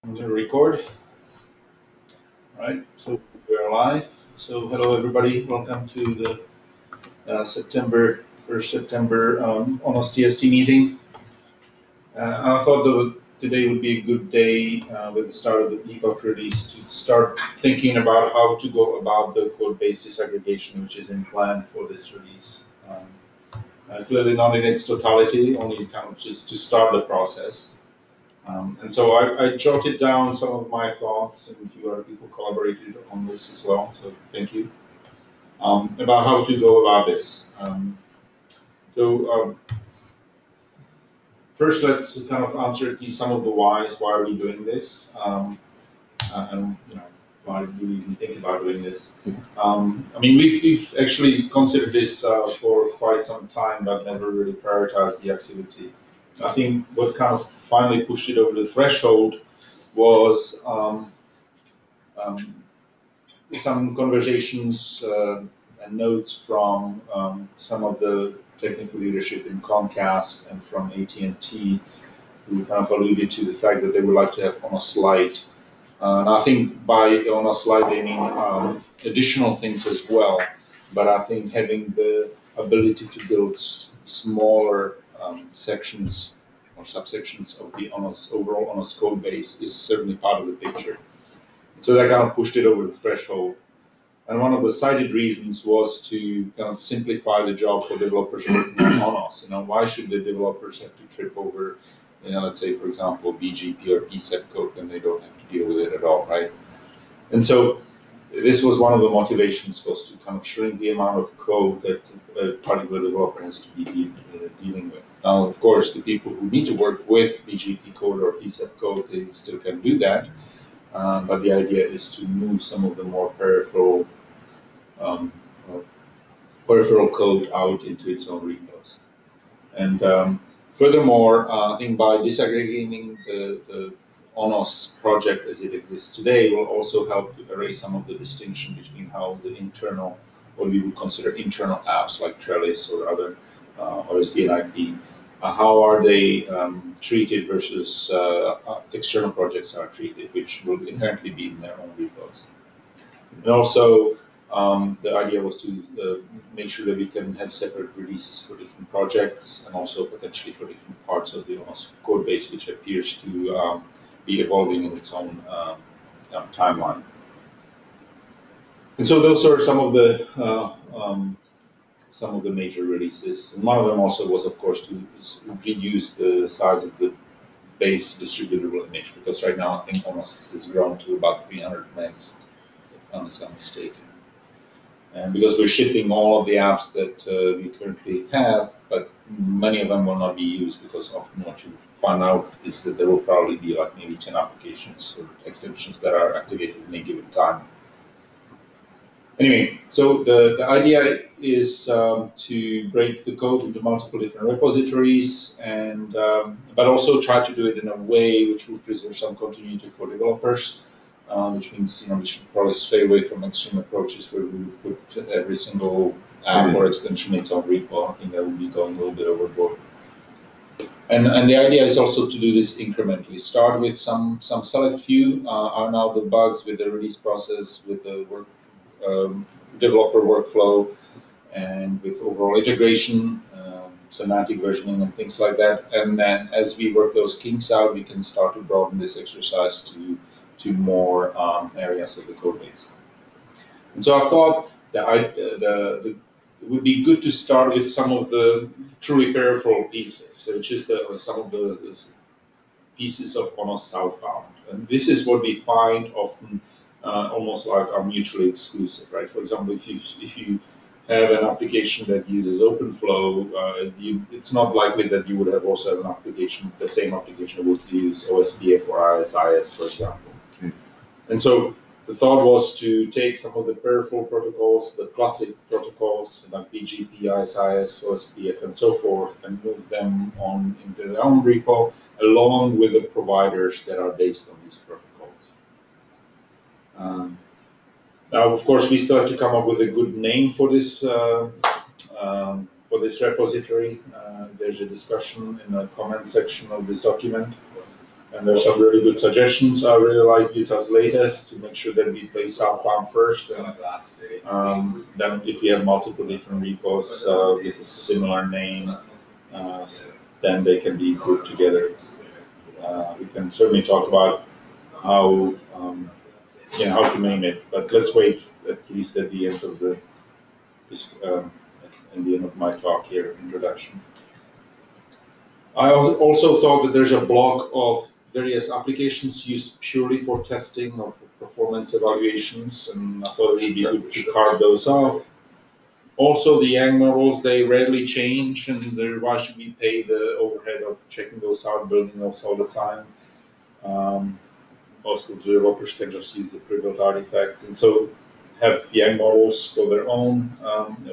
I'm going to record. All right, so we're live. So hello everybody, welcome to the September ONOS TST meeting. I thought that today would be a good day with the start of the epoch release to start thinking about how to go about the code-based disaggregation, which is in plan for this release. Clearly not in its totality, only kind of just to start the process. And so I jotted down some of my thoughts, and a few other people collaborated on this as well. So thank you about how to go about this. So first, let's kind of answer some of the whys. Why are we doing this? And why do we even think about doing this? I mean, we've actually considered this for quite some time, but never really prioritized the activity. I think what kind of finally pushed it over the threshold was um, some conversations and notes from some of the technical leadership in Comcast and from AT&T, who kind of alluded to the fact that they would like to have ONOS Lite. And I think by ONOS Lite they mean additional things as well. But I think having the ability to build smaller sections or subsections of the ONOS overall ONOS code base is certainly part of the picture. So that kind of pushed it over the threshold. And one of the cited reasons was to kind of simplify the job for developers working on ONOS. Why should the developers have to trip over, let's say, for example, BGP or PSEP code when they don't have to deal with it at all, right? And so this was one of the motivations, was to kind of shrink the amount of code that a particular developer has to be dealing with. Now, of course, the people who need to work with BGP code or PSEP code, they still can do that. But the idea is to move some of the more peripheral code out into its own repos. And furthermore, I think by disaggregating the ONOS project as it exists today will also help to erase some of the distinction between how the internal, what we would consider internal apps like Trellis or other, or SDNIP, how are they treated versus external projects are treated, which will inherently be in their own repos. And also, the idea was to make sure that we can have separate releases for different projects and also potentially for different parts of the ONOS code base, which appears to be evolving in its own timeline. And so those are some of the major releases. And one of them also was, of course, to reduce the size of the base distributable image, because right now I think ONOS has grown to about 300 megs, unless I'm mistaken. And because we're shipping all of the apps that we currently have, but many of them will not be used, because often what you find out is that there will probably be like maybe 10 applications or extensions that are activated in a given time. Anyway, so the idea is to break the code into multiple different repositories, and but also try to do it in a way which will preserve some continuity for developers. Which means we should probably stay away from extreme approaches where we would put every single app or extension in its own repo. I think that would be going a little bit overboard. And the idea is also to do this incrementally. Start with some select few are now the bugs with the release process, with the developer workflow, and with overall integration, semantic versioning, and things like that. And then as we work those kinks out, we can start to broaden this exercise to more areas of the code base. And so I thought that it would be good to start with some of the truly peripheral pieces, which is some of the pieces of ONOS southbound. And this is what we find often almost like are mutually exclusive, right? For example, if you have an application that uses OpenFlow, it's not likely that you would have also have an application, the same application would use OSPF or ISIS, for example. And so the thought was to take some of the peripheral protocols, the classic protocols like BGP, ISIS, OSPF, and so forth, and move them on into their own repo, along with the providers that are based on these protocols. Now, of course, we still have to come up with a good name for this repository. There's a discussion in the comment section of this document. And there's some really good suggestions. I really like Utah's latest to make sure that we play southbound first. And then if we have multiple different repos with a similar name, uh, then they can be grouped together. We can certainly talk about how how to name it, but let's wait at least at the end of at the end of my talk here, introduction. I also thought that there's a block of various applications used purely for testing or for performance evaluations, and I thought it would be good to carve those off. Also, the Yang models, they rarely change, and why should we pay the overhead of checking those out, building those all the time? Most of the developers can just use the pre-built artifacts, and so have Yang models for their own,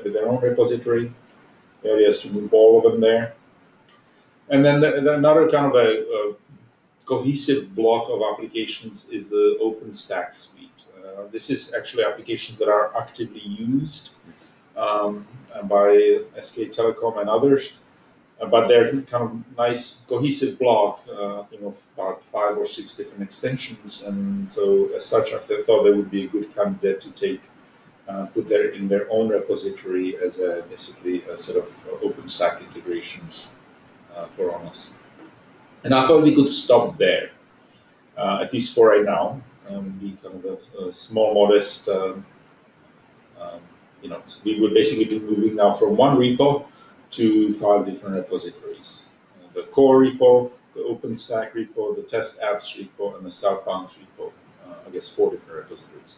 with their own repository. The idea is to move all of them there. And then another kind of a cohesive block of applications is the OpenStack suite. This is actually applications that are actively used by SK Telecom and others, but they're kind of nice cohesive block, I think of about 5 or 6 different extensions, and so as such, I thought they would be a good candidate to take, put in their own repository as basically a set of OpenStack integrations for ONOS. And I thought we could stop there, at least for right now, be kind of a small, modest, so we would basically be moving now from one repo to 5 different repositories. The core repo, the OpenStack repo, the test apps repo, and the southbound repo. I guess 4 different repositories.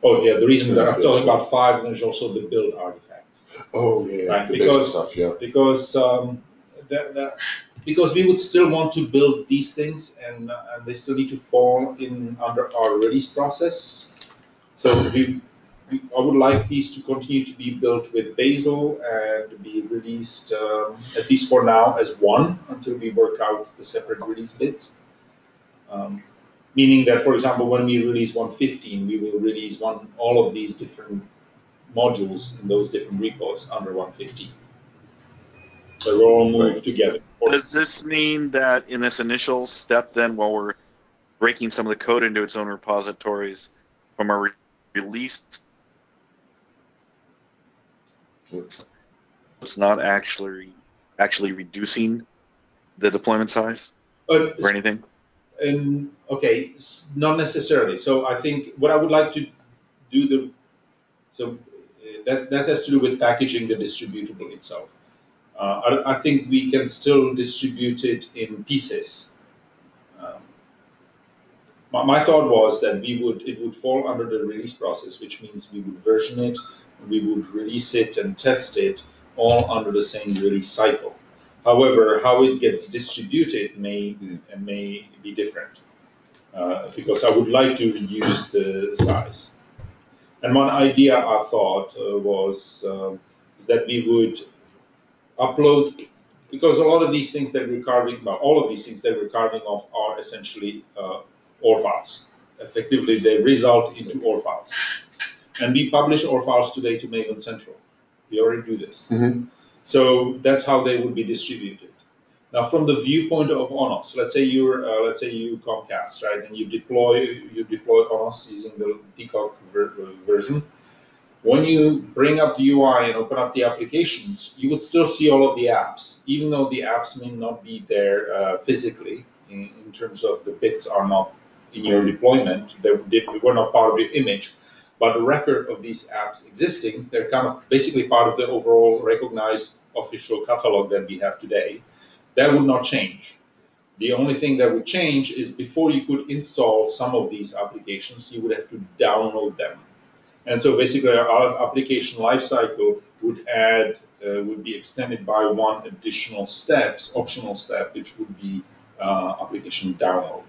Oh yeah, the reason that I'm talking about 5, there's also the build artifacts. Oh yeah, right? The Because stuff, yeah. Because we would still want to build these things, and they still need to fall in under our release process. So I would like these to continue to be built with Bazel and be released, at least for now, as one until we work out the separate release bits. Meaning that, for example, when we release 1.15, we will release all of these different modules in those different repos under 1.15. So we'll all move together. Does this mean that in this initial step, then, while we're breaking some of the code into its own repositories from our release, it's not actually reducing the deployment size or anything? Okay, not necessarily. So I think what I would like to do that has to do with packaging the distributable itself. I think we can still distribute it in pieces. My thought was that it would fall under the release process, which means we would version it, we would release it and test it all under the same release cycle. However, how it gets distributed may be different, because I would like to reduce the size. And one idea I thought was that we would upload, because a lot of these things that we're carving, all of these things that we're carving off are essentially OR files. Effectively, they result into OR files. And we publish OR files today to Maven Central. We already do this. Mm-hmm. So that's how they would be distributed. Now, from the viewpoint of ONOS, let's say you Comcast, right, and you deploy ONOS using the DCOG version. When you bring up the UI and open up the applications, you would still see all of the apps, even though the apps may not be there physically in terms of the bits are not in your deployment. They were not part of your image, but the record of these apps existing, they're kind of basically part of the overall recognized official catalog that we have today. That would not change. The only thing that would change is before you could install some of these applications, you would have to download them. And so basically our application lifecycle would be extended by one additional optional step, which would be application download.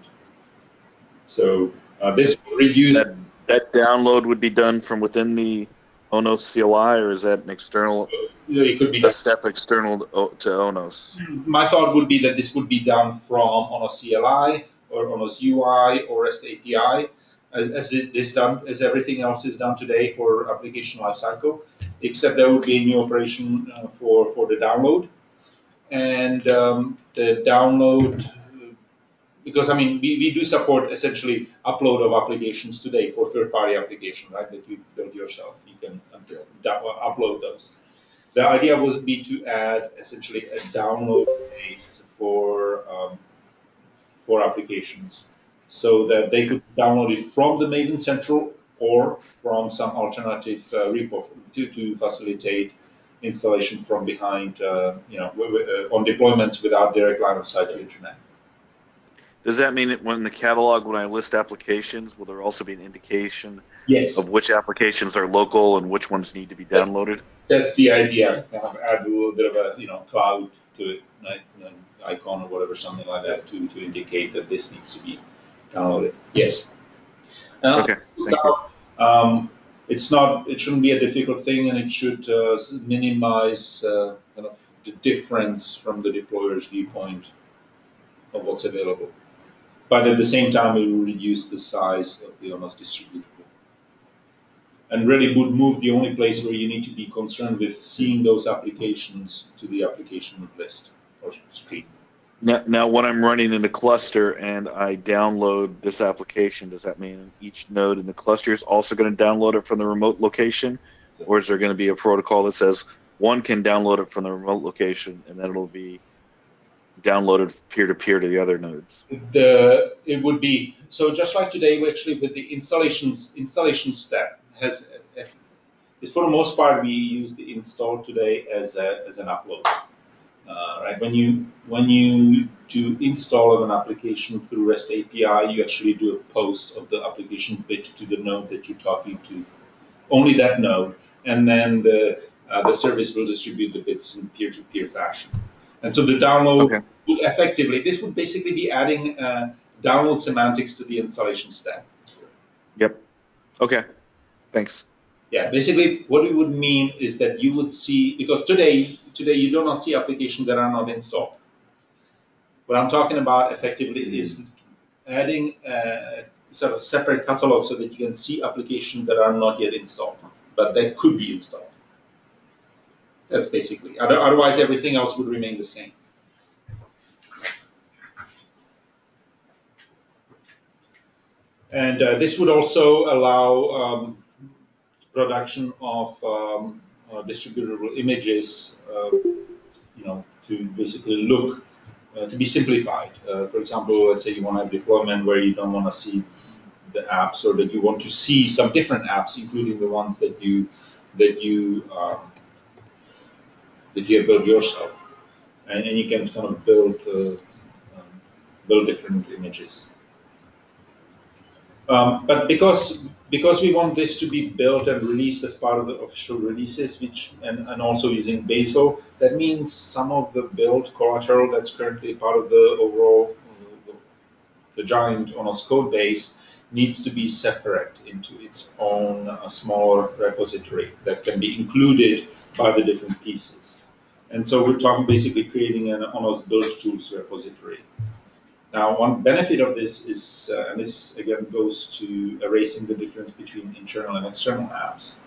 So this will reduce... That download would be done from within the ONOS CLI, or is that an external? It could be a step external to ONOS. My thought would be that this would be done from ONOS CLI or ONOS UI or REST API, as everything else is done today for application lifecycle, except there would be a new operation for the download, and the download. because I mean, we do support essentially upload of applications today for third-party application, right? That you build yourself. You can upload those. The idea was be to add essentially a download base for applications, so that they could download it from the Maven Central or from some alternative repo to facilitate installation from behind, on deployments without direct line of sight to internet. Does that mean that when the catalog, when I list applications, will there also be an indication Yes, of which applications are local and which ones need to be downloaded? that's the idea. Kind of add a little bit of a cloud to it, right? An icon or whatever, something like that, to indicate that this needs to be downloaded. Yes. Okay, thank you. It's not. It shouldn't be a difficult thing, and it should minimize kind of the difference from the deployer's viewpoint of what's available. But at the same time, it will reduce the size of the ONOS distributable, and really would move the only place where you need to be concerned with seeing those applications to the application list or screen. Now, when I'm running in the cluster and I download this application, does that mean each node in the cluster is also going to download it from the remote location? Or is there going to be a protocol that says one can download it from the remote location and then it'll be downloaded peer-to-peer to the other nodes? It would be, so just like today, we actually with the installation step is for the most part, we use the install today as an upload. Right, when you do install of an application through REST API, you actually do a post of the application bit to the node that you're talking to, only that node, and then the service will distribute the bits in peer-to-peer fashion. And so the download would effectively, this would basically be adding download semantics to the installation step. Yep. Okay. Thanks. Yeah, basically what it would mean is that you would see, because today you do not see applications that are not installed. What I'm talking about effectively is adding a sort of separate catalog so that you can see applications that are not yet installed, but that could be installed. That's basically, otherwise everything else would remain the same. And this would also allow production of distributable images, to basically look, to be simplified. For example, let's say you want to have deployment where you don't want to see the apps, or that you want to see some different apps, including the ones that you have built yourself, and you can kind of build different images. But because we want this to be built and released as part of the official releases, and also using Bazel, that means some of the build collateral that's currently part of the overall the giant ONOS code base needs to be separate into its own smaller repository that can be included by the different pieces. And so we're talking basically creating an ONOS build tools repository. Now, one benefit of this is, and this again goes to erasing the difference between internal and external apps,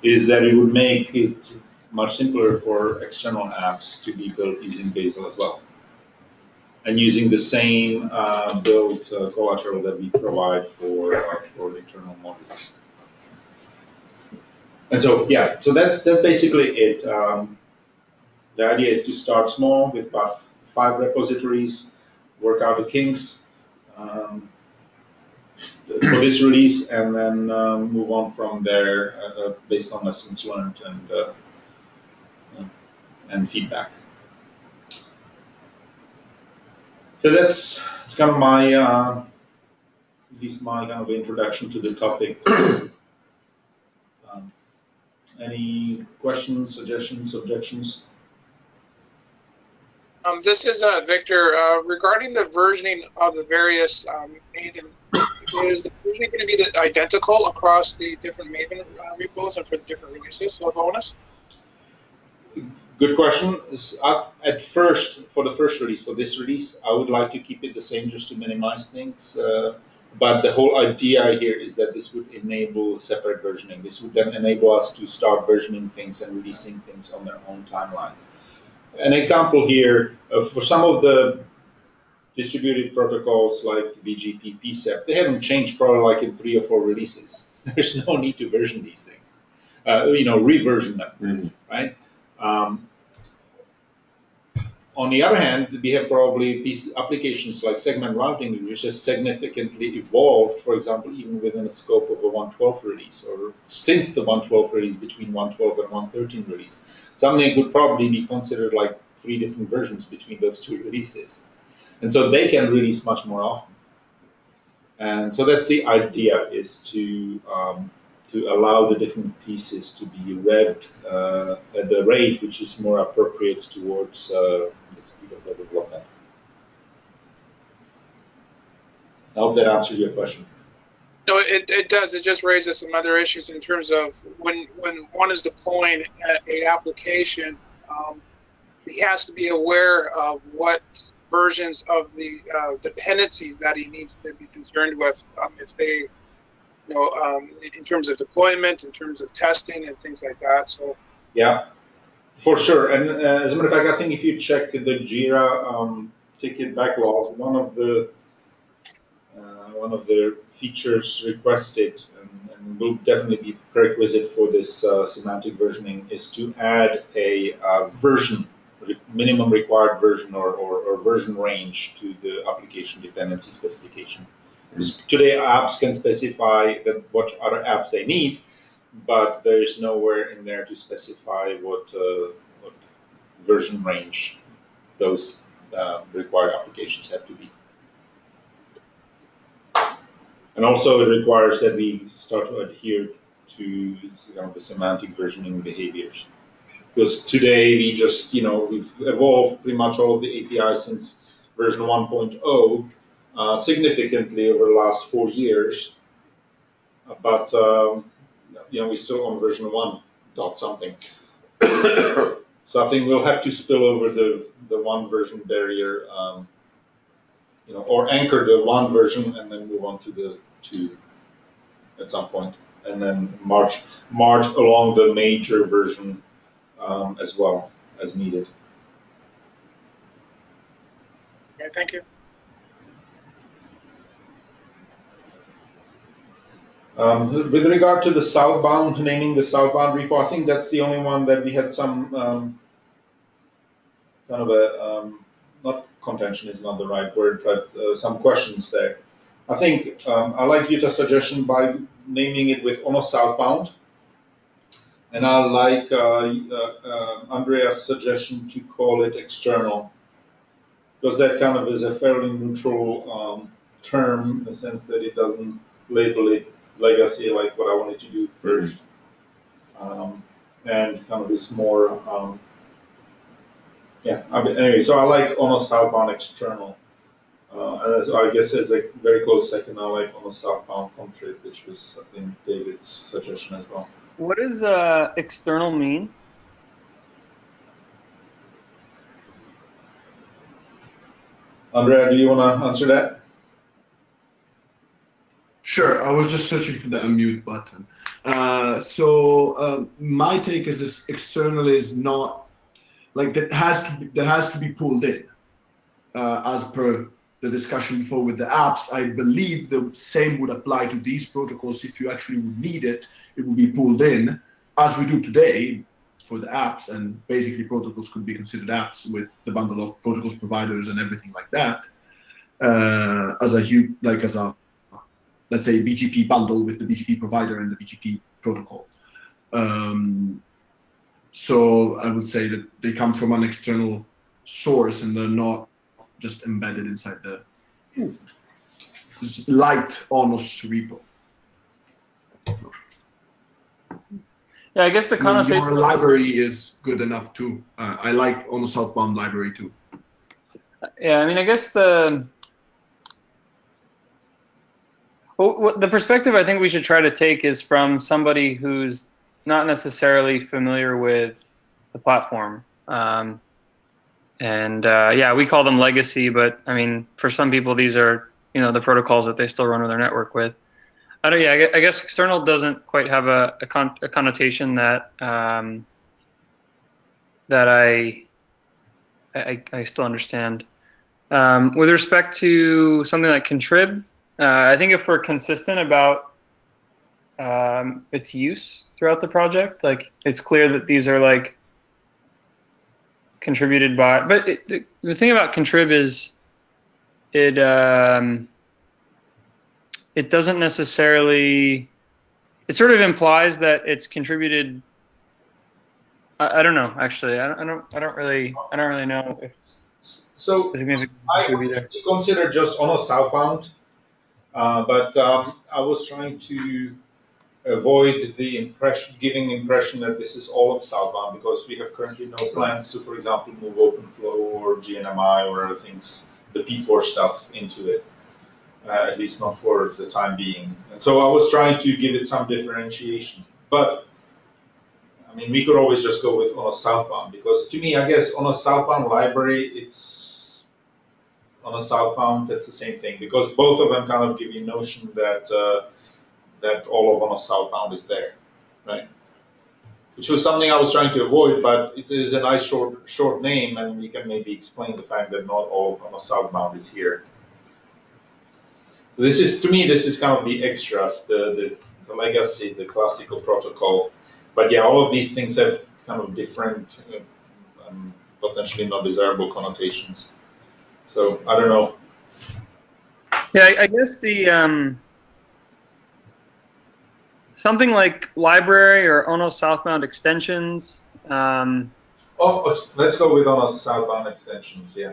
is that it would make it much simpler for external apps to be built using Bazel as well, and using the same build collateral that we provide for internal modules. And so, yeah, so that's basically it. The idea is to start small with about 5 repositories, work out the kinks for this release, and then move on from there based on lessons learned and feedback. So that's kind of my, at least my kind of introduction to the topic. Any questions, suggestions, objections? This is Victor. Regarding the versioning of the various Maven, is the versioning going to be identical across the different Maven repos and for the different releases of ONOS? Good question. At first, for the first release, for this release, I would like to keep it the same just to minimize things. But the whole idea here is that this would enable separate versioning. This would then enable us to start versioning things and releasing things on their own timeline. An example here, for some of the distributed protocols like BGP, PSEP, they haven't changed probably like in 3 or 4 releases. There's no need to version these things, reversion them, right? On the other hand, we have probably these applications like segment routing, which has significantly evolved, for example, even within the scope of a 1.12 release, or since the 1.12 release, between 1.12 and 1.13 release. Something could probably be considered like 3 different versions between those 2 releases. And so they can release much more often. And so that's the idea, is to allow the different pieces to be revved at the rate which is more appropriate towards the speed of the development. I hope that answered your question. No, it does. It just raises some other issues in terms of when one is deploying a application, he has to be aware of what versions of the dependencies that he needs to be concerned with if they, in terms of deployment, in terms of testing and things like that. So yeah, for sure. And as a matter of fact, I think if you check the Jira ticket backlog, one of the features requested and will definitely be prerequisite for this semantic versioning is to add a version, minimum required version or version range to the application dependency specification. Because today apps can specify what other apps they need, but there is nowhere in there to specify what version range those required applications have to be. And also it requires that we start to adhere to the semantic versioning behaviors. Because today we just, we've evolved pretty much all of the APIs since version 1.0 significantly over the last 4 years. But, we're still on version 1 dot something. So I think we'll have to spill over the 1 version barrier, or anchor the 1 version and then move on to the 2 at some point, and then march along the major version as well as needed. okay, thank you. With regard to the southbound, naming the southbound repo, I think that's the only one that we had some kind of a, not contention is not the right word, but some questions there. I think I like Juta's suggestion by naming it with ONOS southbound. And I like Andreas' suggestion to call it external, because that kind of is a fairly neutral term in the sense that it doesn't label it legacy like what I wanted to do first. And kind of is more, anyway, so I like ONOS southbound external. And so I guess as a very close second, I like ONOS southbound contrib, which was, I think, David's suggestion as well. What does external mean? Andrea, do you want to answer that? Sure, I was just searching for the unmute button. My take is this: external is not like that has to be pulled in, as per the discussion before with the apps. I believe the same would apply to these protocols. If you actually would need it, it would be pulled in, as we do today for the apps. And basically, protocols could be considered apps with the bundle of protocols providers and everything like that, as a let's say BGP bundle with the BGP provider and the BGP protocol. So I would say that they come from an external source and they're not just embedded inside the light ONOS repo. Yeah, I guess the connotation. Your library is good enough too. I like ONOS southbound library too. Yeah, I mean, I guess the perspective I think we should try to take is from somebody who's not necessarily familiar with the platform. Yeah, we call them legacy, but I mean, for some people, these are, the protocols that they still run their network with. I guess external doesn't quite have a connotation that that I still understand. With respect to something like contrib, I think if we're consistent about its use throughout the project, like it's clear that these are like contributed by, but the thing about contrib is it doesn't necessarily, it sort of implies that it's contributed. I don't know, actually. I don't really know if So I would consider just ONOS southbound, but I was trying to avoid the giving impression that this is all of southbound, because we have currently no plans to, for example, move OpenFlow or GNMI or other things, the P4 stuff into it, at least not for the time being. And so I was trying to give it some differentiation. But I mean, we could always just go with ONOS southbound, because to me, I guess on a southbound library, it's on a southbound, that's the same thing, because both of them kind of give you a notion that that all of ONOS southbound is there, right? Which was something I was trying to avoid, but it is a nice short name, and we can maybe explain the fact that not all of ONOS southbound is here. So this is, to me, this is kind of the extras, the legacy, the classical protocols. But yeah, all of these things have kind of different, potentially not desirable connotations. So I don't know. Yeah, I guess the something like library or ONOS southbound extensions. Let's go with ONOS southbound extensions. Yeah.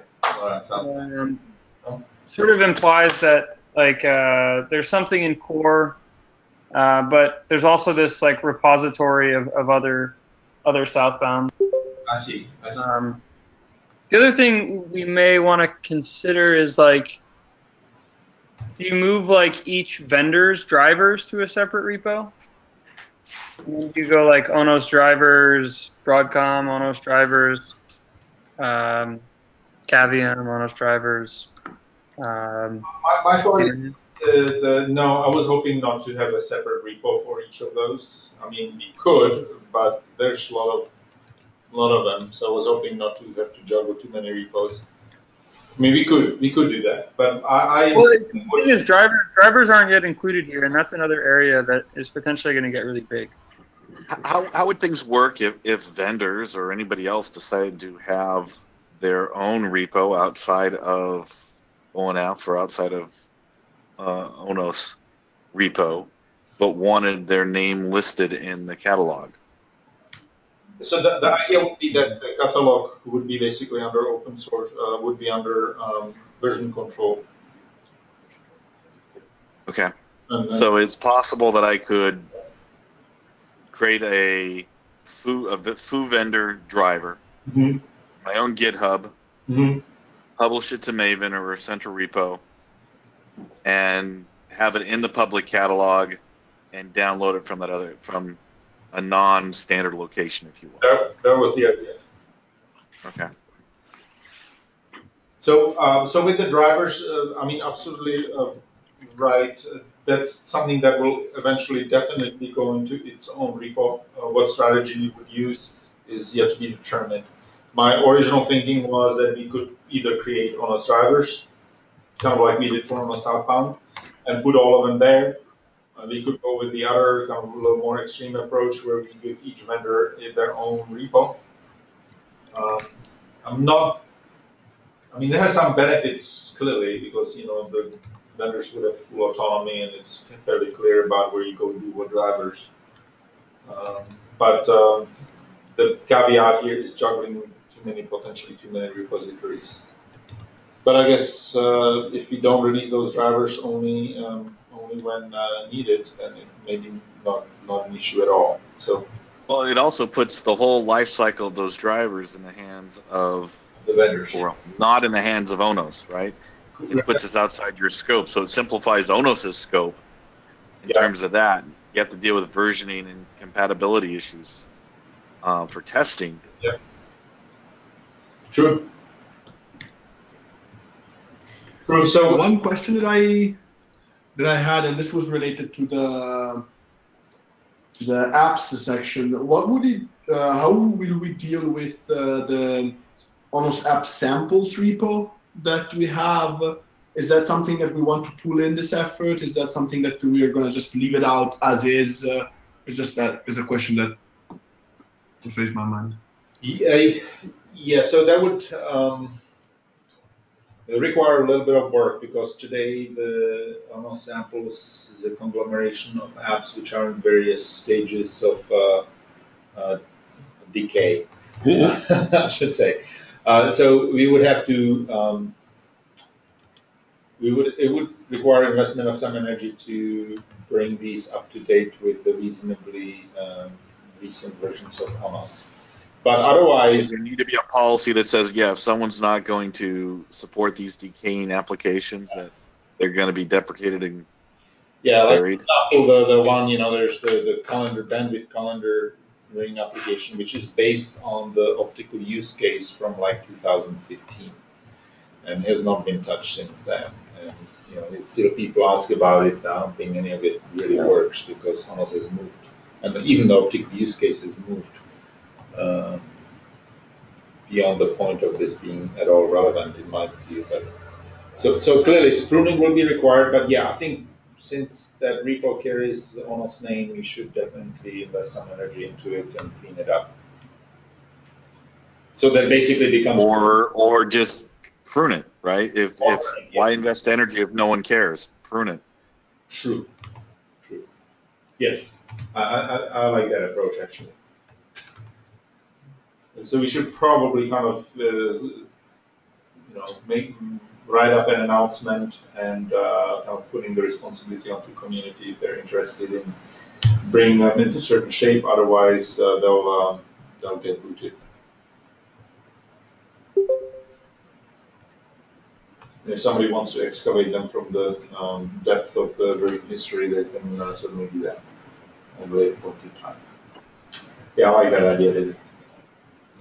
Sort of implies that like there's something in core, but there's also this like repository of other southbound. I see. The other thing we may want to consider is like, do you move like each vendor's drivers to a separate repo? And you go like ONOS drivers, Broadcom, ONOS drivers, Cavium, ONOS drivers. My thought is, no, I was hoping not to have a separate repo for each of those. I mean, we could, but there's a lot of them, so I was hoping not to have to juggle too many repos. I mean, we could do that, but well, the thing is, drivers aren't yet included here, and that's another area that is potentially going to get really big. How would things work if vendors or anybody else decided to have their own repo outside of ON.Lab or outside of ONOS repo, but wanted their name listed in the catalog? So the idea would be that the catalog would be basically under open source, would be under version control. Okay. So it's possible that I could create a foo vendor driver, my own GitHub, publish it to Maven or a central repo, and have it in the public catalog and download it from a non-standard location, if you will. That was the idea. Okay. So with the drivers, I mean, absolutely right. That's something that will eventually definitely go into its own repo. What strategy you would use is yet to be determined. My original thinking was that we could either create ONOS drivers, kind of like we did for ONOS southbound, and put all of them there. We could go with the other kind of a little more extreme approach where we give each vendor their own repo. I mean, it has some benefits clearly, because the vendors would have full autonomy, and it's fairly clear about where you go do what drivers. But the caveat here is juggling potentially too many repositories. But I guess if we don't release those drivers only when needed, then it may be not an issue at all. So. Well, it also puts the whole life cycle of those drivers in the hands of the vendors, or not in the hands of ONOS, right? It puts us outside your scope, so it simplifies ONOS's scope in terms of that. You have to deal with versioning and compatibility issues for testing. Yeah. True. So one question that I had, and this was related to the apps section. What would it? How will we deal with the ONOS app samples repo that we have, is that something that we want to pull in this effort? Is that something that we are going to just leave it out as is? It's just that is a question that raised my mind. Yeah, so that would require a little bit of work because today the ONOS samples is a conglomeration of apps which are in various stages of decay, I should say. So we would have to, it would require investment of some energy to bring these up to date with the reasonably recent versions of ONOS. But otherwise, There need to be a policy that says, yeah, if someone's not going to support these decaying applications, that they're going to be deprecated and yeah, like for buried. example, the one, there's the calendar bandwidth calendar ring application, which is based on the optical use case from like 2015 and has not been touched since then. And it's still people ask about it. I don't think any of it really works because ONOS has moved, and even the optical use case has moved beyond the point of this being at all relevant in my view. But so clearly, pruning will be required. But yeah, I think since that repo carries the ONOS name, we should definitely invest some energy into it and clean it up. So that basically becomes or just prune it, right? If why invest energy if no one cares? Prune it. True. Yes, I like that approach actually. And so we should probably kind of write up an announcement and kind of putting the responsibility onto community if they're interested in bringing them into certain shape. Otherwise, they'll get booted. And if somebody wants to excavate them from the depth of the version history, they can certainly do that at a later point in time. Yeah, I like that idea, David.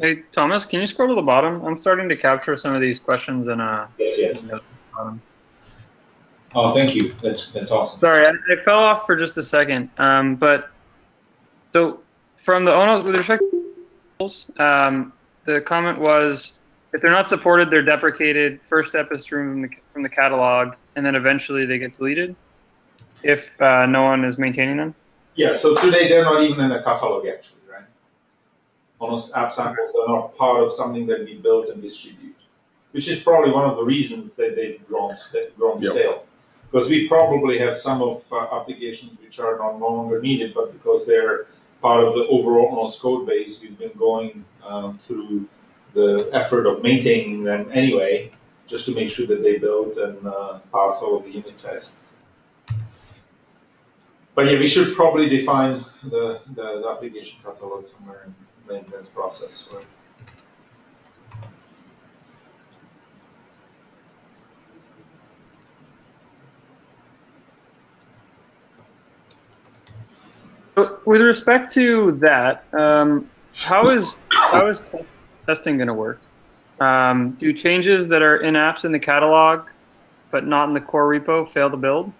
Hey, Thomas, can you scroll to the bottom? I'm starting to capture some of these questions in Yes. in the bottom. Oh, thank you. That's awesome. Sorry, I fell off for just a second. But so from the ONOS, with respect to the comment was, if they're not supported, they're deprecated. First step is from the catalog, and then eventually they get deleted if no one is maintaining them. Yeah, so today they're not even in a catalog actually, right? ONOS app samples are not part of something that we build and distribute, which is probably one of the reasons that they've grown stale. Because we probably have some of applications which are no longer needed, but because they're part of the overall ONOS code base, we've been going through the effort of maintaining them anyway, just to make sure that they build and pass all of the unit tests. But yeah, we should probably define the application catalog somewhere in the maintenance process. With respect to that, how is testing going to work? Do changes that are in apps in the catalog but not in the core repo fail to build?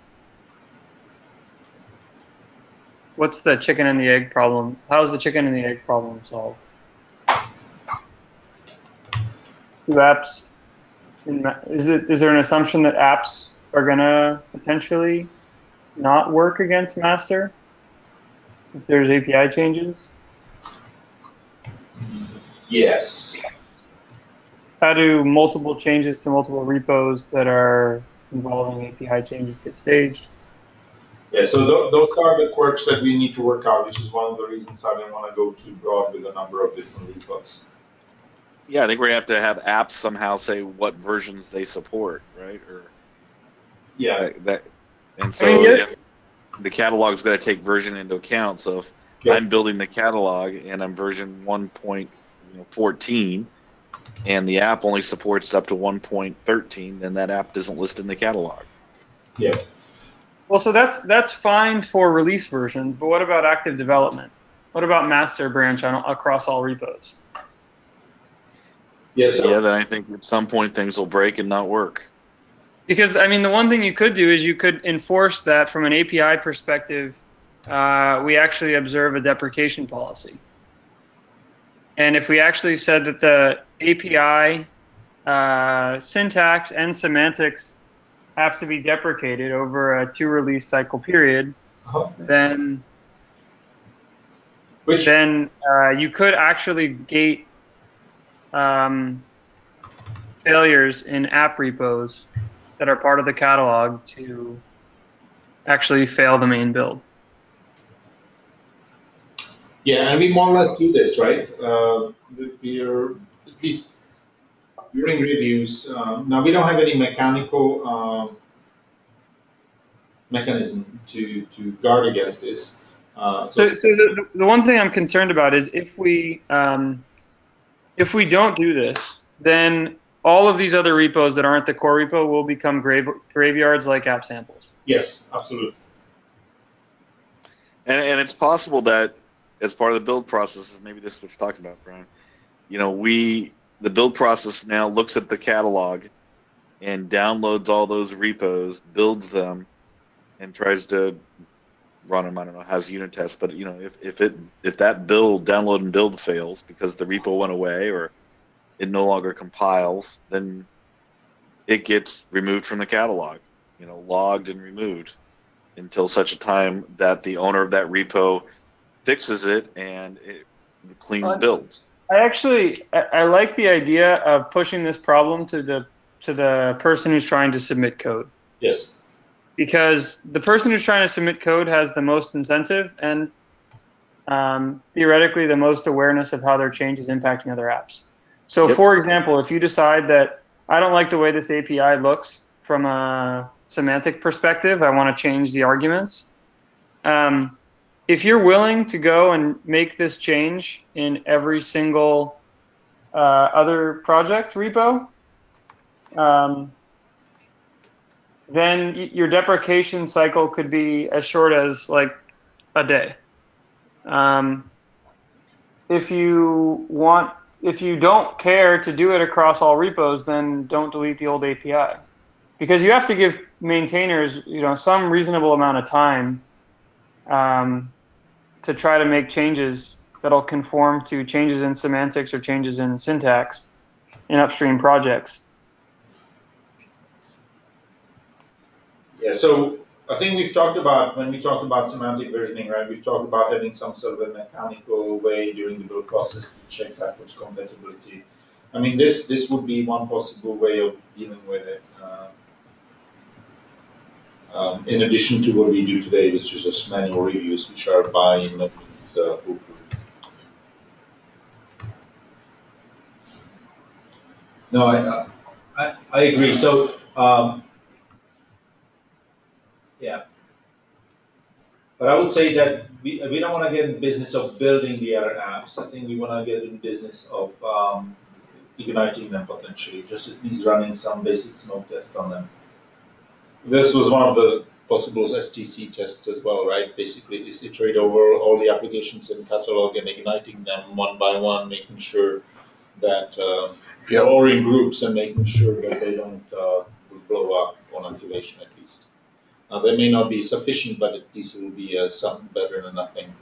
What's the chicken and the egg problem? How is the chicken and the egg problem solved? Do apps, is there an assumption that apps are going to potentially not work against master if there's API changes? Yes. How do multiple changes to multiple repos that are involving API changes get staged? Yeah, so those are the quirks that we need to work out, which is one of the reasons I didn't want to go too broad with a number of different repos. Yeah, I think we have to have apps somehow say what versions they support, right? Or yeah, and so if the catalog's got to take version into account. So if I'm building the catalog and I'm version 1.14 and the app only supports up to 1.13, then that app isn't listed in the catalog. Yes. Well, so that's fine for release versions, but what about active development? What about master branch across all repos? Yes. Yeah, then I think at some point things will break and not work. Because, I mean, the one thing you could do is you could enforce that from an API perspective. We actually observe a deprecation policy. And if we actually said that the API syntax and semantics have to be deprecated over a 2-release cycle period, then you could actually gate failures in app repos that are part of the catalog to actually fail the main build. Yeah, and we more or less do this, right? We're at least during reviews. Now we don't have any mechanical mechanism to guard against this. So the one thing I'm concerned about is if we don't do this, then all of these other repos that aren't the core repo will become graveyards like app samples. Yes, absolutely. And it's possible that as part of the build process, maybe this is what you're talking about, Brian. You know, the build process now looks at the catalog and downloads all those repos, builds them, and tries to run them. I don't know, has unit tests, but you know, if that download and build fails because the repo went away or it no longer compiles, then it gets removed from the catalog, you know, logged and removed until such a time that the owner of that repo fixes it and it clean builds. I like the idea of pushing this problem to the person who's trying to submit code. Yes. Because the person who's trying to submit code has the most incentive and theoretically the most awareness of how their change is impacting other apps. So for example, if you decide that I don't like the way this API looks from a semantic perspective, I want to change the arguments. If you're willing to go and make this change in every single other project repo, then your deprecation cycle could be as short as like a day. If you don't care to do it across all repos, then don't delete the old API, because you have to give maintainers, you know, some reasonable amount of time to try to make changes that'll conform to changes in semantics or changes in syntax in upstream projects. Yeah, so I think we've talked about, when we talked about semantic versioning, right, we've talked about having some sort of a mechanical way during the build process to check backwards compatibility. I mean, this would be one possible way of dealing with it. In addition to what we do today, which is just manual reviews, which are by no means foolproof. No, I agree. So, yeah. But I would say that we don't want to get in the business of building the other apps. I think we want to get in the business of igniting them potentially, just at least running some basic smoke tests on them. This was one of the possible STC tests as well, right? Basically, is iterate over all the applications in catalog and igniting them one by one, making sure that or in groups and making sure that they don't blow up on activation at least. They may not be sufficient, but at least it will be something better than nothing.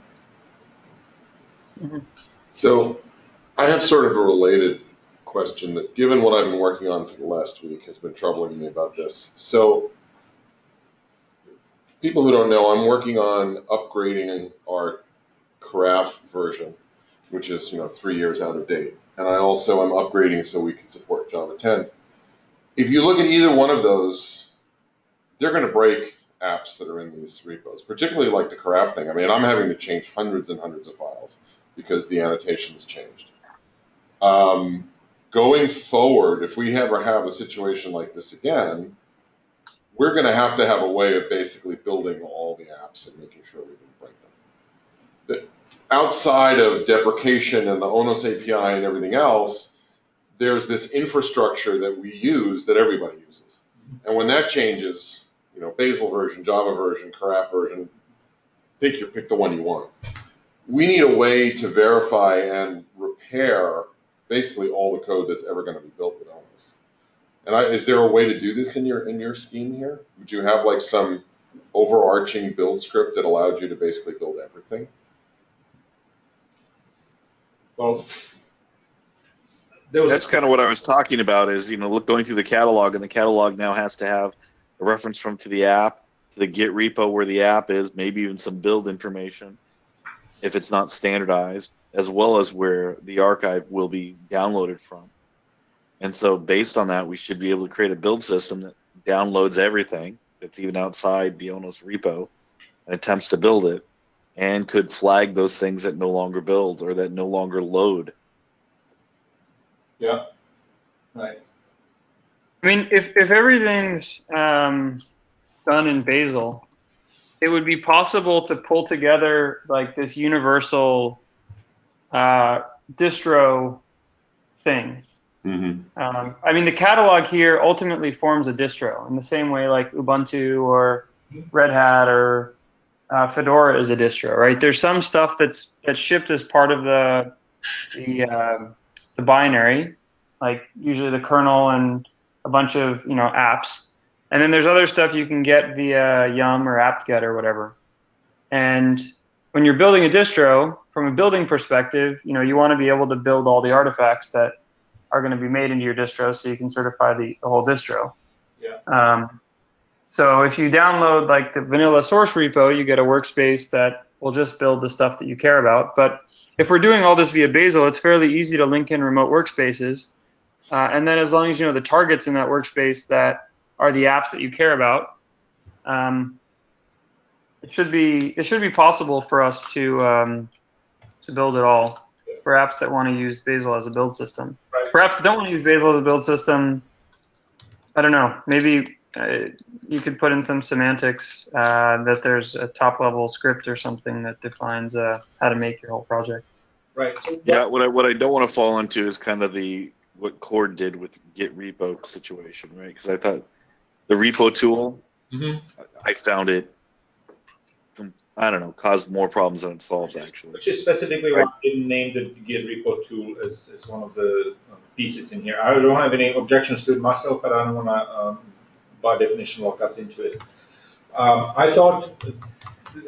Mm-hmm. So I have sort of a related question that, given what I've been working on for the last week, has been troubling me about this. So people who don't know, I'm working on upgrading our carafe version, which is 3 years out of date. And I also am upgrading so we can support Java 10. If you look at either one of those, they're going to break apps that are in these repos, particularly like the carafe thing. I mean, I'm having to change hundreds and hundreds of files because the annotations changed. Going forward, if we ever have a situation like this again, we're going to have a way of basically building all the apps and making sure we don't break them. Outside of deprecation and the ONOS API and everything else, there's this infrastructure that we use that everybody uses. And when that changes, Bazel version, Java version, carafe version, pick the one you want. We need a way to verify and repair basically all the code that's ever going to be built with ONOS. And is there a way to do this in your scheme here? Would you have like some overarching build script that allowed you to basically build everything? Well, That's kind of what I was talking about. Is going through the catalog, and the catalog now has to have a reference to the app, to the Git repo where the app is, maybe even some build information if it's not standardized, as well as where the archive will be downloaded from. And so based on that, we should be able to create a build system that downloads everything that's even outside the ONOS repo and attempts to build it, and could flag those things that no longer build or that no longer load. Yeah. Right. I mean, if everything's done in Bazel, it would be possible to pull together like this universal distro thing. I mean, the catalog here ultimately forms a distro in the same way like Ubuntu or Red Hat or Fedora is a distro, right? There's some stuff that's shipped as part of the binary, like usually the kernel and a bunch of apps, and then there's other stuff you can get via Yum or apt-get or whatever. And when you're building a distro, from a building perspective, you want to be able to build all the artifacts that are going to be made into your distro, so you can certify the whole distro. Yeah. So if you download like the vanilla source repo, you get a workspace that will just build the stuff that you care about. But if we're doing all this via Bazel, it's fairly easy to link in remote workspaces. And then as long as you know the targets in that workspace that are the apps that you care about, it should be possible for us to build it all for apps that want to use Bazel as a build system. Right. For apps that don't want to use Bazel as a build system, I don't know, maybe you could put in some semantics that there's a top-level script or something that defines how to make your whole project. Right. Yeah, what I don't want to fall into is kind of what Cord did with Git repo situation, right? Because I thought the repo tool, I found it, I don't know, caused more problems than it solves, actually. Which is specifically why I didn't name the Git repo tool as one of the pieces in here. I don't have any objections to it myself, but I don't want to, by definition, lock us into it. I thought,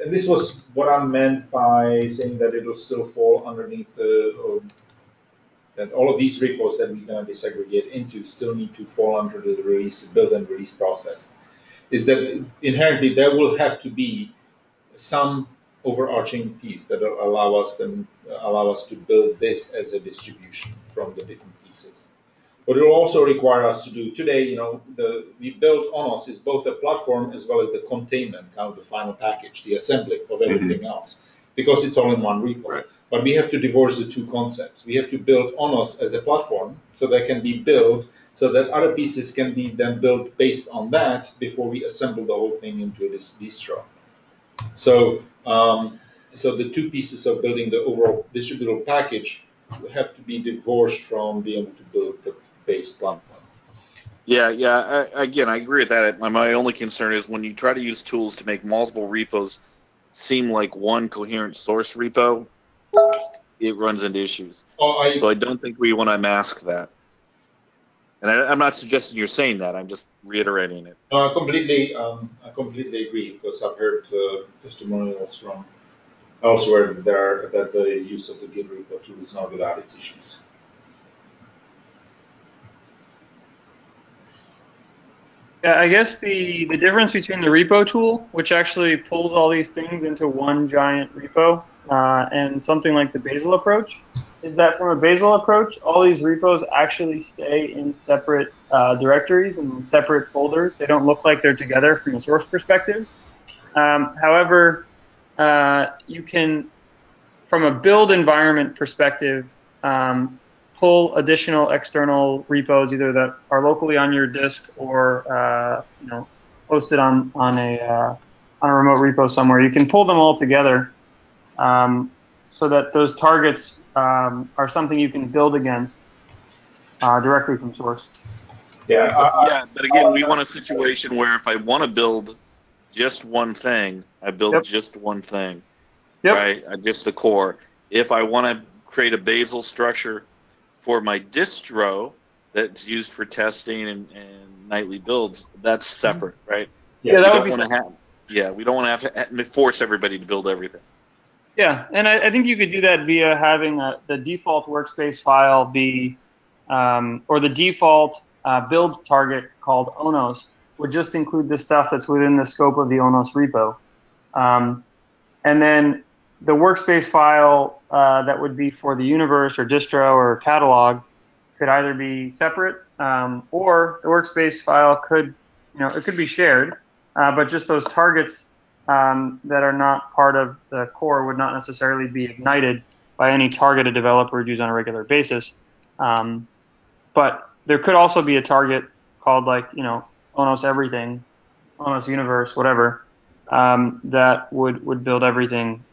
and this was what I meant by saying that it will still fall underneath that all of these repos that we're going to disaggregate into still need to fall under the build and release process. Is that inherently there will have to be some overarching piece that will allow us to build this as a distribution from the different pieces. But it will also require us to do today. We built ONOS is both a platform as well as the containment, kind of the final package, the assembly of everything else, because it's all in one repo. Right. But we have to divorce the two concepts. We have to build ONOS as a platform so that can be built, so that other pieces can be then built based on that before we assemble the whole thing into this distro. So, so the two pieces of building the overall distributable package have to be divorced from being able to build the base platform. Yeah. Again, I agree with that. My only concern is when you try to use tools to make multiple repos seem like one coherent source repo, it runs into issues. So I don't think we want to mask that. And I'm not suggesting you're saying that. I'm just reiterating it. No, I completely agree, because I've heard testimonials from elsewhere that the use of the Git repo tool is not without its issues. Yeah, I guess the difference between the repo tool, which actually pulls all these things into one giant repo, and something like the Bazel approach, is that from a Bazel approach, all these repos actually stay in separate directories and separate folders. They don't look like they're together from a source perspective. However, you can, from a build environment perspective, pull additional external repos either that are locally on your disk or hosted on a remote repo somewhere. You can pull them all together so that those targets are something you can build against directly from source. Yeah, but again, we want a situation where if I want to build just one thing, I build just one thing, right? Just the core. If I want to create a Bazel structure for my distro that's used for testing and nightly builds, that's separate, right? Yeah, that would be separate. We don't want to have to force everybody to build everything. Yeah, and I think you could do that via having the default workspace file be or the default build target called ONOS would just include the stuff that's within the scope of the ONOS repo. And then the workspace file that would be for the universe or distro or catalog could either be separate, or the workspace file could, it could be shared, but just those targets that are not part of the core would not necessarily be ignited by any targeted developer used on a regular basis. But there could also be a target called ONOS everything, ONOS universe, whatever, that would build everything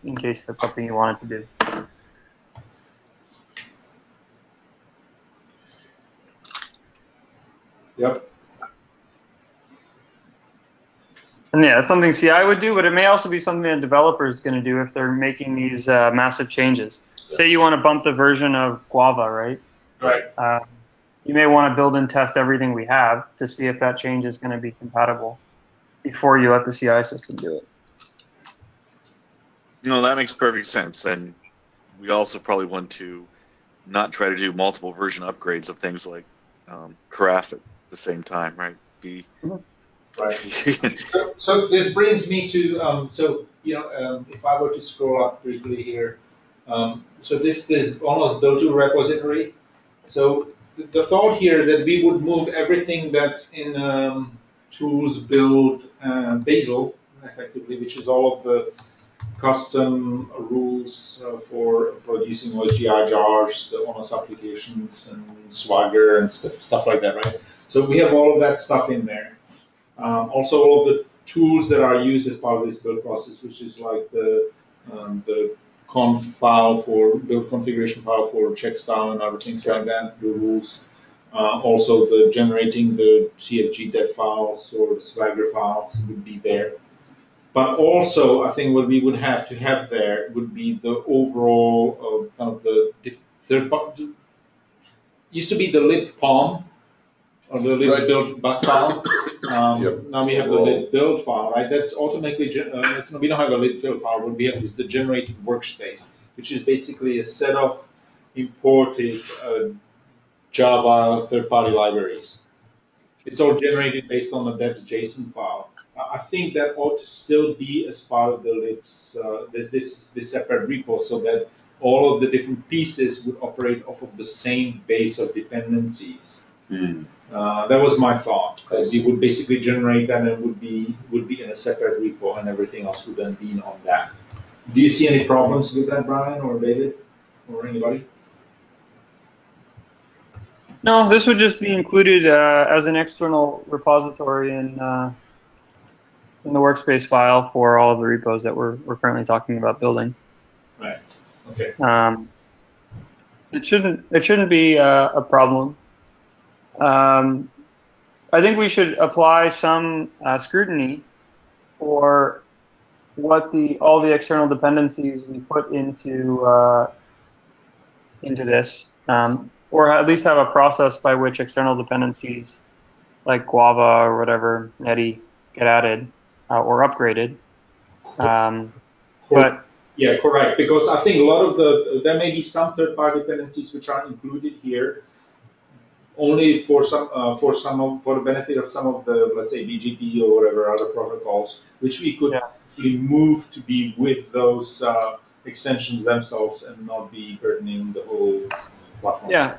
in case that's something you wanted to do. Yep. And yeah, it's something CI would do, but it may also be something a developer is going to do if they're making these massive changes. Yeah. Say you want to bump the version of Guava, right? Right. You may want to build and test everything we have to see if that change is going to be compatible before you let the CI system do it. That makes perfect sense. And we also probably want to not try to do multiple version upgrades of things like Carafe at the same time, right? Right. So this brings me to if I were to scroll up briefly here, so this almost build-to repository. So the thought here that we would move everything that's in tools build Bazel effectively, which is all of the custom rules for producing OSGI jars, the ONOS applications, and Swagger and stuff like that, right? So we have all of that stuff in there. Also, all of the tools that are used as part of this build process, which is like the conf file for build configuration file for checkstyle and other things like that, the rules. Also, the generating the CFG dev files or the Swagger files would be there. But also, I think what we would have to have there would be the overall kind of the third part. Used to be the lib POM or the lib build file. Yep. Now we have the lib build file, right? That's automatically, we don't have a lib build file. What we have is the generated workspace, which is basically a set of imported Java third-party libraries. It's all generated based on the devs JSON file. I think that ought to still be as part of the libs, this separate repo, so that all of the different pieces would operate off of the same base of dependencies. That was my thought. We would basically generate that, and it would be in a separate repo, and everything else would then be on that. Do you see any problems with that, Brian or David or anybody? No, this would just be included as an external repository in the workspace file for all of the repos that we're currently talking about building. Right. Okay. It shouldn't be a problem. I think we should apply some scrutiny for what all the external dependencies we put into this, or at least have a process by which external dependencies like Guava or whatever, Netty, get added or upgraded. But yeah, correct. Because I think a lot of there may be some third-party dependencies which are included here only for the benefit of some of the, let's say, BGP or whatever other protocols, which we could move to be with those extensions themselves and not be burdening the whole platform. Yeah.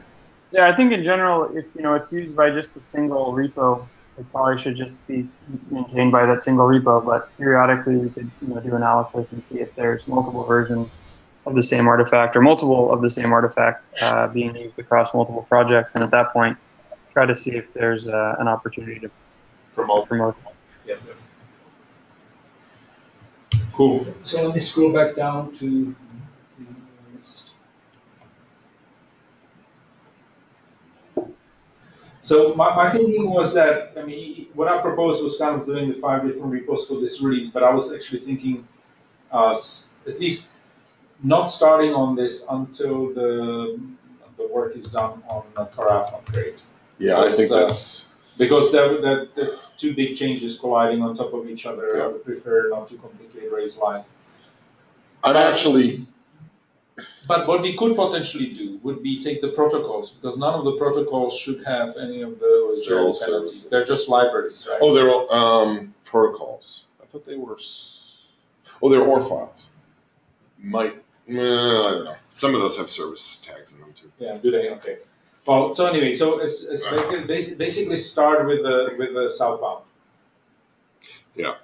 I think in general, if it's used by just a single repo, it probably should just be maintained by that single repo. But periodically, we could do analysis and see if there's multiple versions of the same artifact or multiple of the same artifact being used across multiple projects, and at that point, try to see if there's an opportunity to promote. Yep. Cool. So let me scroll back down to. So my thinking was that, what I proposed was kind of doing the 5 different repos for this release, but I was actually thinking at least not starting on this until the work is done on Carafe upgrade. Yeah, I think that's... Because that's 2 big changes colliding on top of each other. I would prefer not to complicate Ray's life. I'm actually But what we could potentially do would be take the protocols, because none of the protocols should have any of the They're all OSGI dependencies. services. They're just libraries, right? Oh, they're all protocols. I thought they were. Oh, they're OR files. Might. I don't know. Some of those have service tags in them too. Yeah, do they? Okay. Well, so anyway, so it's basically start with the southbound. Yeah.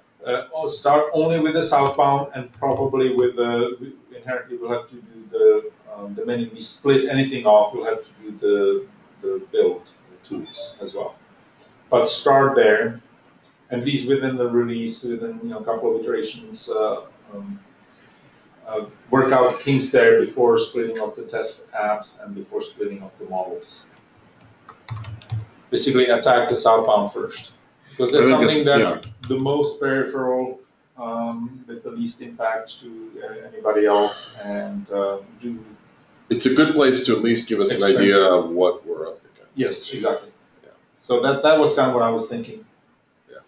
Or start only with the southbound, and probably with the inherently we'll have to do the minute we split anything off, we'll have to do the build the tools as well. But start there, at least within the release, within a couple of iterations. Work out kinks there before splitting up the test apps and before splitting up the models. Basically, attack the southbound first, because that's something that's the most peripheral, with the least impact to anybody else, and do. It's a good place to at least give us an idea of what we're up against. Yes, exactly. Yeah. So that was kind of what I was thinking. Yeah.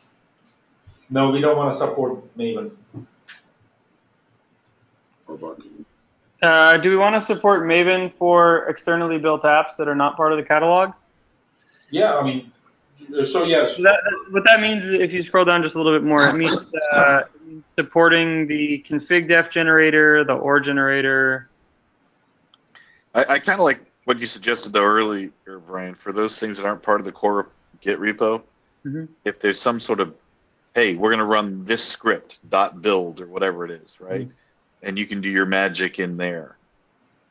No, we don't want to support Maven. Or Buck. Do we want to support Maven for externally built apps that are not part of the catalog? Yeah, I mean, so yes. What that means is, if you scroll down just a little bit more, it means supporting the config def generator, the OR generator. I kind of like what you suggested though earlier, Brian, for those things that aren't part of the core Git repo. Mm-hmm. If there's some sort of, hey, we're going to run this script, .build or whatever it is, right? Mm-hmm. And you can do your magic in there.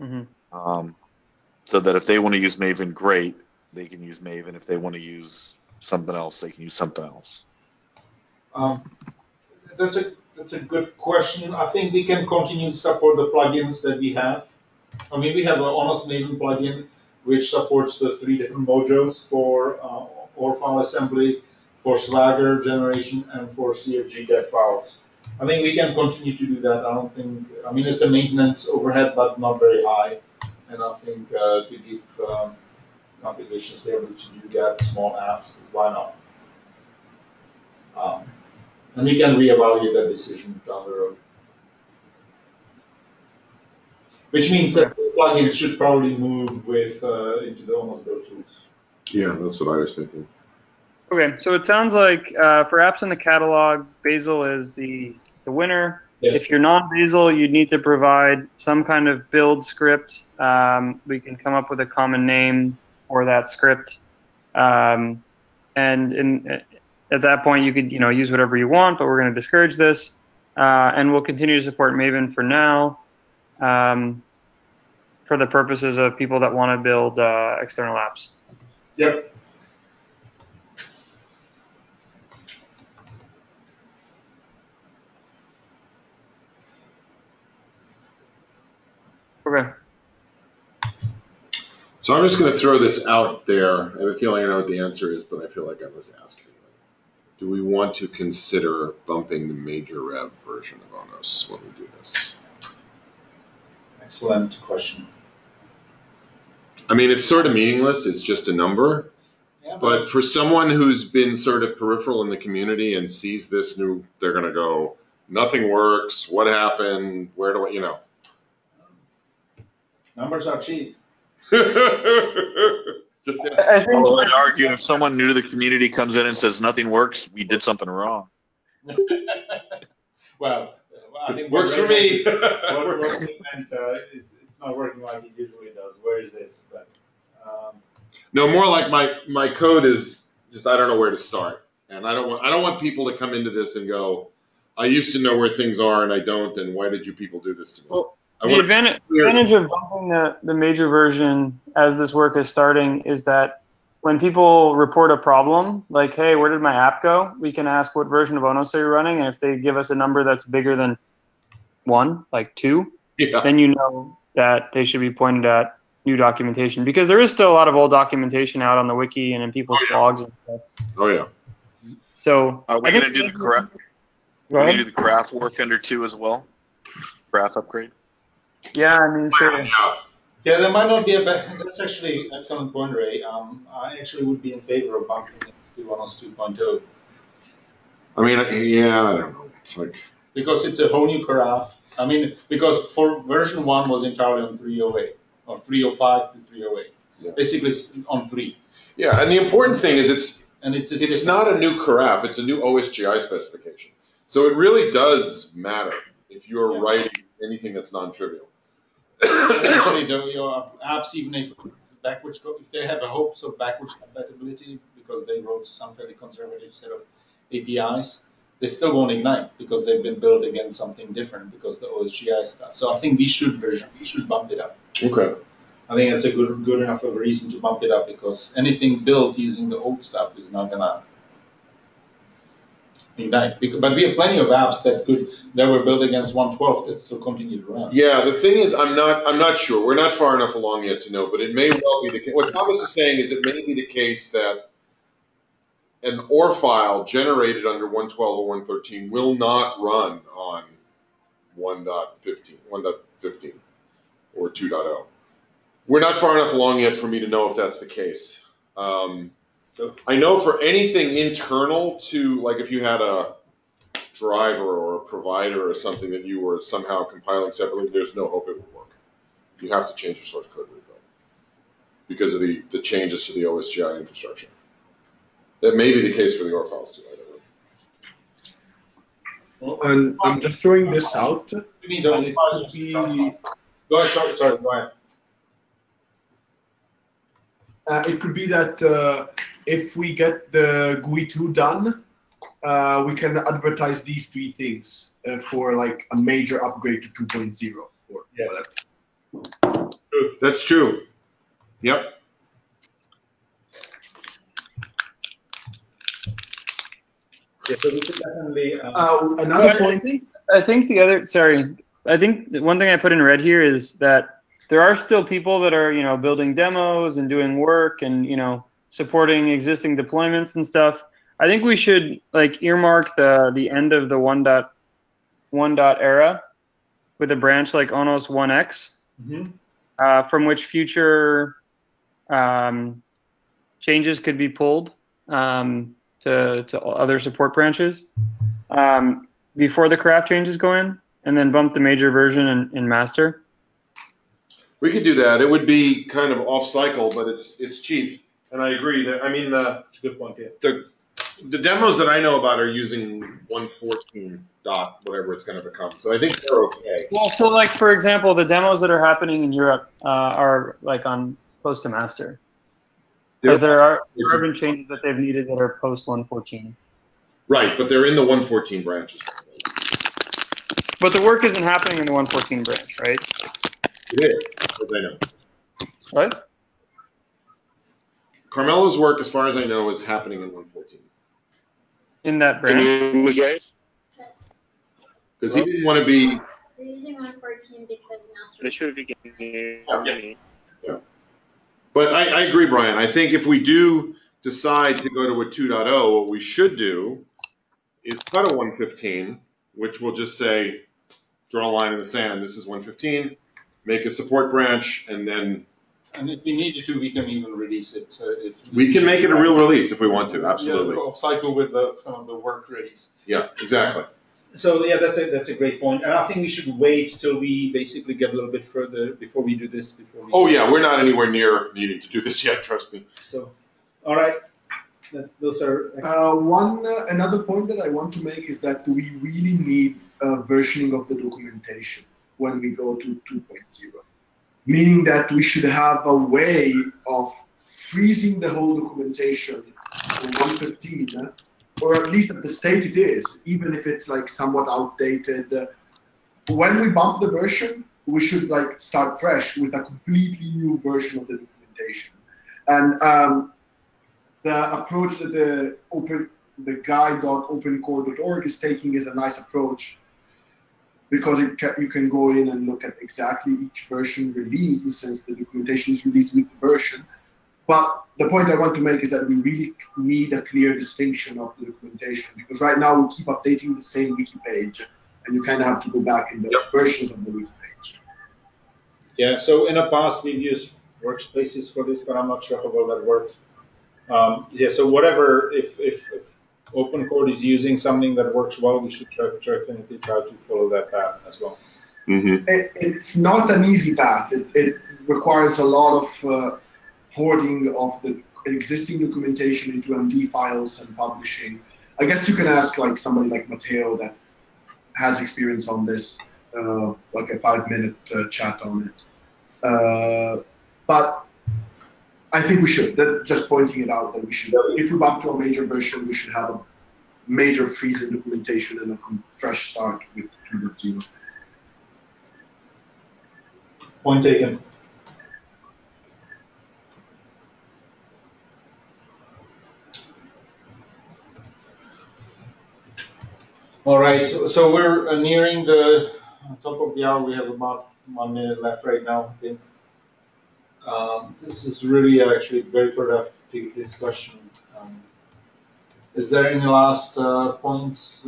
Mm-hmm. So that if they want to use Maven, great, they can use Maven. If they want to use something else, they can use something else. That's a good question. I think we can continue to support the plugins that we have. I mean, we have an ONOS Maven plugin which supports the 3 different modules for OR file assembly, for Swagger generation, and for CFG dev files. I think we can continue to do that. I mean, it's a maintenance overhead, but not very high. And I think to give applications the ability to do that, small apps, why not? And we can reevaluate that decision down the road. Which means that the plugins should probably move with into the ONOS Build tools. Yeah, that's what I was thinking. Okay, so it sounds like for apps in the catalog, Bazel is the winner. Yes. If you're non-Bazel, you need to provide some kind of build script. We can come up with a common name for that script, and at that point, you could use whatever you want. But we're going to discourage this, and we'll continue to support Maven for now, for the purposes of people that want to build external apps. Yep. Okay. So I'm just going to throw this out there. I have a feeling I know what the answer is, but I feel like I must ask anyway. Do we want to consider bumping the major rev version of ONOS when we do this? Excellent question. I mean, it's sort of meaningless. It's just a number. Yeah, but for someone who's been sort of peripheral in the community and sees this new, they're going to go, nothing works. What happened? Where do I, Numbers are cheap. Although I'd argue if someone new to the community comes in and says nothing works, we did something wrong. Well, I think works for me. It's not working like it usually does. Where is this? But no, more like my code is just I don't know where to start, and I don't want people to come into this and go, I used to know where things are and I don't, and why did you people do this to me? Well, the advantage of bumping the major version as this work is starting is that when people report a problem, like, hey, where did my app go? We can ask what version of ONOS are you running, and if they give us a number that's bigger than 1, like 2, then you know that they should be pointed at new documentation, because there is still a lot of old documentation out on the wiki and in people's blogs and stuff. Oh yeah. So are we going to do the graph? Are we going to do the graph work under 2 as well? Graph upgrade. Yeah, I mean, sure. Yeah, there might not be that's actually an excellent point, Ray. I actually would be in favor of bumping it to ONOS 2.0. I mean, yeah, I don't know. It's like, because it's a whole new graph. I mean, because for version 1 was entirely on 308 or 305 to 308, Yeah. basically on 3. Yeah, and the important thing is It's it's not a new carafe, it's a new OSGI specification. So it really does matter if you're writing anything that's non-trivial. Actually, your apps, even if if they have a hopes of backwards compatibility because they wrote some fairly conservative set of APIs, they still won't ignite because they've been built against something different because the OSGI stuff. So I think we should bump it up. Okay. I think that's a good enough of a reason to bump it up because anything built using the old stuff is not gonna ignite. But we have plenty of apps that were built against 112 that still continue to run. Yeah, the thing is, I'm not sure. We're not far enough along yet to know, but it may well be the case. What Thomas is saying is it may be the case that an OR file generated under 112 or 113 will not run on 1.15 or 2.0. We're not far enough along yet for me to know if that's the case. I know for anything internal to, like if you had a driver or a provider or something that you were somehow compiling separately, there's no hope it would work. You have to change your source code rebuild because of the changes to the OSGI infrastructure. That may be the case for the OR files too. I don't know. And I'm just throwing this out. You mean the And it could be, Go ahead, sorry, go ahead. it could be that if we get the GUI2 done, we can advertise these 3 things for like a major upgrade to 2.0 or whatever. That's true. Yep. Yeah, so we should definitely. Another point. I think the other, sorry, I think the one thing I put in red here is that there are still people that are, building demos and doing work and, supporting existing deployments and stuff. I think we should like earmark the end of the 1.1 era with a branch like ONOS 1x, from which future changes could be pulled to other support branches before the craft changes go in, and then bump the major version in master. We could do that. It would be kind of off cycle, but it's cheap. And I agree that That's a good point. Yeah. The demos that I know about are using 114 dot whatever it's going to become. So I think they're okay. Well, so like for example, the demos that are happening in Europe are like on post to master. Because there have been changes that they've needed that are post 114. Right, but they're in the 114 branches. But the work isn't happening in the 114 branch, right? It is, as I know. What? Carmelo's work, as far as I know, is happening in 114. In that branch? Yes. Because he didn't want to be. We're using 114 because master. They should be getting Yes. Yeah. But I agree, Brian. I think if we do decide to go to a 2.0, what we should do is cut a 115, which will just say, draw a line in the sand. This is 115. Make a support branch, and then. And if we needed to, we can even release it. If We can make it a real release if we want to. Absolutely. Yeah, off cycle with some of the work release. Yeah, exactly. So yeah, that's a great point. And I think we should wait till we basically get a little bit further before we do this. Oh yeah, we're not anywhere near needing to do this yet. Trust me. So, all right. Those are. Another point that I want to make is that we really need a versioning of the documentation when we go to 2.0. Meaning that we should have a way of freezing the whole documentation in 115, or at least at the state it is, even if it's like somewhat outdated. When we bump the version, we should like start fresh with a completely new version of the documentation. And the approach that the guide.opencore.org is taking is a nice approach, because you can go in and look at exactly each version released since the documentation is released with the version. But the point I want to make is that we really need a clear distinction of the documentation, because right now we keep updating the same wiki page, and you kind of have to go back in the versions of the wiki page. Yeah, so in the past we've used workspaces for this, but I'm not sure how well that worked. Yeah, so whatever, if OpenCode is using something that works well, we should definitely try to follow that path as well. Mm-hmm. It's not an easy path. It requires a lot of porting of the existing documentation into MD files and publishing. I guess you can ask like somebody like Matteo that has experience on this, like a 5-minute chat on it. But I think we should. Just pointing it out that we should. If we bump to a major version, we should have a major freeze in documentation and a fresh start with 2.0. Point taken. All right, so we're nearing the top of the hour. We have about 1 minute left right now, I think. This is really actually a very productive discussion. Is there any last points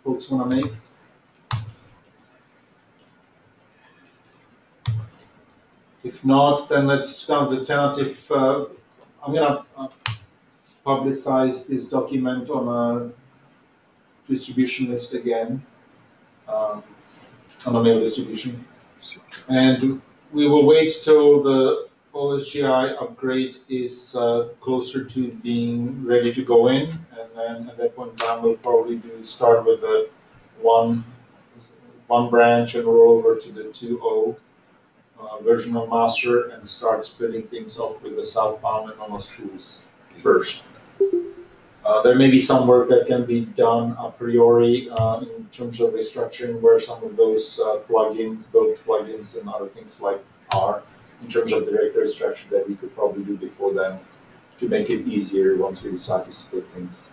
folks want to make? If not, then let's count the tentative. I'm going to publicize this document on a distribution list again, on a mail distribution. And we will wait till the OSGI upgrade is closer to being ready to go in, and then at that point in time we'll probably start with the one branch and roll over to the 2.0 version of master and start splitting things off with the southbound and ONOS tools first. There may be some work that can be done a priori in terms of restructuring where some of those plugins, built plugins and other things like are, in terms of directory structure that we could probably do before then to make it easier once we decide to split things.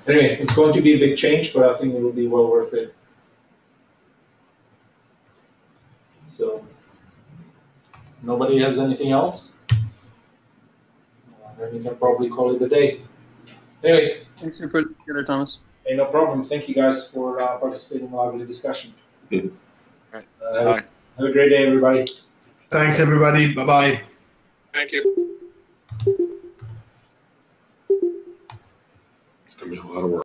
Anyway, it's going to be a big change, but I think it will be well worth it. So, nobody has anything else? Then we can probably call it a day. Anyway. Thanks for putting it together, Thomas. Hey, no problem. Thank you guys for participating in the lively discussion. Right. Have a great day, everybody. Thanks, everybody. Bye-bye. Thank you. It's gonna be a lot of work.